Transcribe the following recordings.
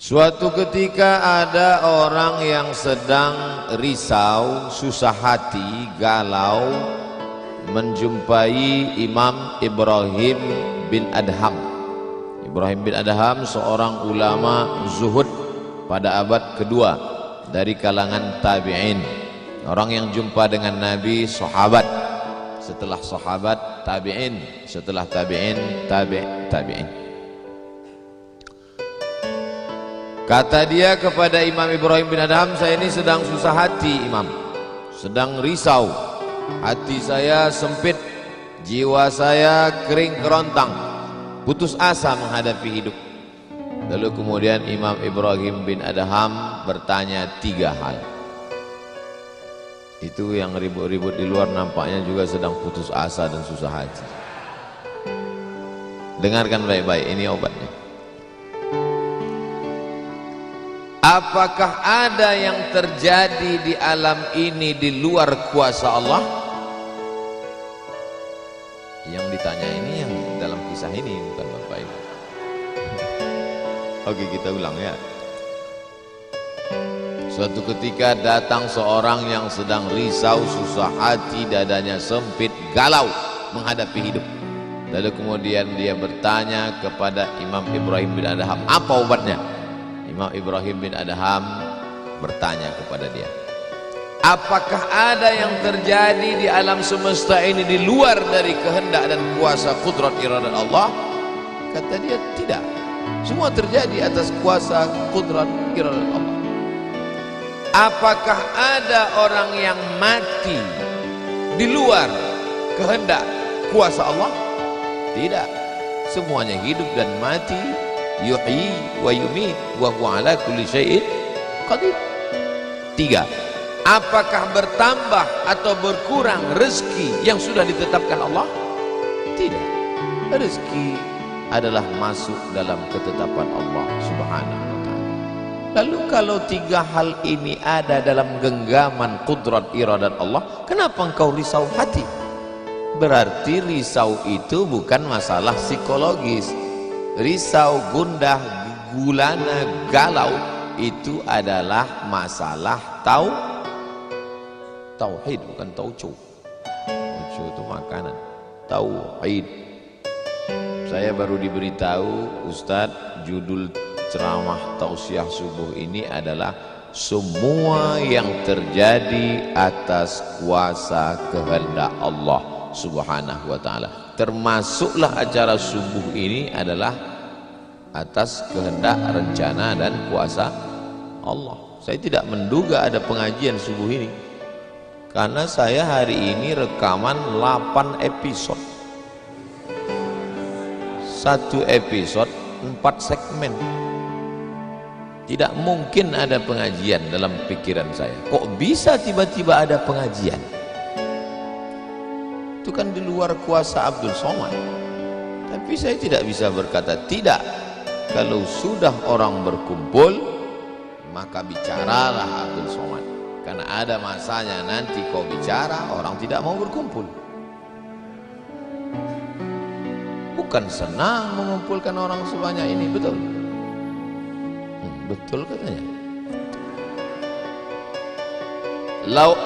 Suatu ketika ada orang yang sedang risau, susah hati, galau, menjumpai Imam Ibrahim bin Adham. Ibrahim bin Adham seorang ulama zuhud pada abad kedua dari kalangan tabi'in. Orang yang jumpa dengan Nabi, sahabat, setelah sahabat tabi'in, setelah tabi'in tabi'in. Kata dia kepada Imam Ibrahim bin Adham, saya ini sedang susah hati Imam, sedang risau, hati saya sempit, jiwa saya kering kerontang, putus asa menghadapi hidup. Lalu kemudian Imam Ibrahim bin Adham bertanya 3 hal. Itu yang ribut-ribut di luar nampaknya juga sedang putus asa dan susah hati. Dengarkan baik-baik, ini obatnya. Apakah ada yang terjadi di alam ini di luar kuasa Allah? Yang ditanya ini yang dalam kisah ini, bukan Bapak Ibu. Oke, kita ulang ya. Suatu ketika datang seorang yang sedang risau, susah hati, dadanya sempit, galau menghadapi hidup. Lalu kemudian dia bertanya kepada Imam Ibrahim bin Adham, apa obatnya? Imam Ibrahim bin Adham bertanya kepada dia, apakah ada yang terjadi di alam semesta ini di luar dari kehendak dan kuasa kudrat iradat Allah? Kata dia, tidak, semua terjadi atas kuasa kudrat iradat Allah. Apakah ada orang yang mati di luar kehendak kuasa Allah? Tidak, semuanya hidup dan mati. Yuhyi wa yumit wa huwa ala kulli syai'in qadir. 3. Apakah bertambah atau berkurang rezeki yang sudah ditetapkan Allah? Tidak. Rezeki adalah masuk dalam ketetapan Allah Subhanahu wa ta'ala. Lalu kalau 3 hal ini ada dalam genggaman kudrat iradat Allah, kenapa engkau risau hati? Berarti risau itu bukan masalah psikologis. Risau, gundah, gulana, galau itu adalah masalah tauhid, bukan tauco. Tauco itu makanan. Tauhid. Saya baru diberitahu, Ustadz, judul ceramah tausiah subuh ini adalah semua yang terjadi atas kuasa kehendak Allah Subhanahu wa ta'ala. Termasuklah acara subuh ini adalah atas kehendak, rencana dan kuasa Allah. Saya tidak menduga ada pengajian subuh ini, karena saya hari ini rekaman 8 episode. 1 episode 4 segmen. Tidak mungkin ada pengajian dalam pikiran saya. Kok bisa tiba-tiba ada pengajian? Itu kan di luar kuasa Abdul Somad. Tapi saya tidak bisa berkata tidak. Kalau sudah orang berkumpul, maka bicaralah Abdul Somad. Karena ada masanya nanti kau bicara, orang tidak mau berkumpul. Bukan senang mengumpulkan orang sebanyak ini, betul? Betul katanya. Lau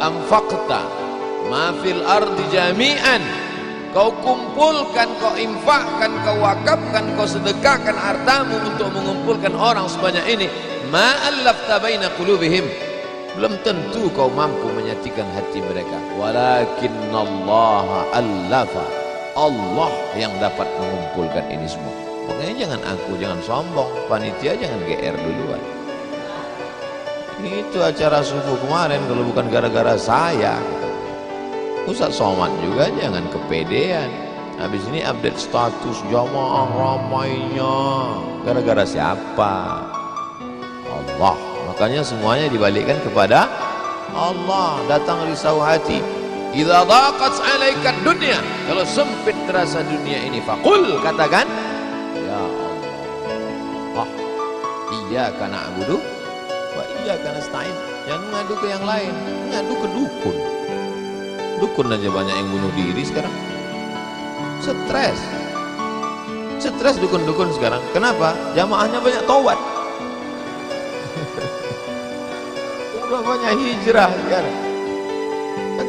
anfaqta ma fil ardi jami'an, kau kumpulkan, kau infakkan, kau wakafkan, kau sedekahkan hartamu untuk mengumpulkan orang sebanyak ini, ma allafta baina qulubihim, belum tentu kau mampu menyatukan hati mereka. Walakinallaha allafa, Allah yang dapat mengumpulkan ini semua. Pokoknya jangan aku, jangan sombong, panitia jangan GR duluan. Itu acara subuh kemarin kalau bukan gara-gara saya. Ustaz Somad juga jangan kepedean. Habis ini update status jamaah ramainya. Gara-gara siapa? Allah. Makanya semuanya dibalikkan kepada Allah. Datang risau hati. Idza daqat 'alaika dunya, kalau sempit terasa dunia ini, faqul, katakan, ya Allah, iyyaka na'budu wa iyyaka nasta'in. Jangan ngadu ke yang lain, ngadu ke dukun. Dukun aja banyak yang bunuh diri sekarang. Stres. Stres dukun-dukun sekarang. Kenapa? Jamaahnya banyak taubat. Udah banyak hijrah sekarang.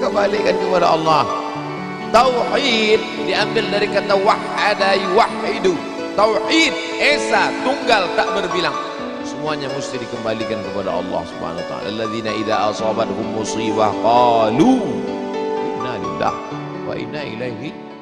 Kembalikan kepada Allah. Tauhid diambil dari kata wahada yuwahidu. Tauhid, esa, tunggal, tak berbilang. Semuanya mesti dikembalikan kepada Allah Subhanahu wa taala. Alladzina idza asabathum musibah qalu inna lillahi wa inna ilaihi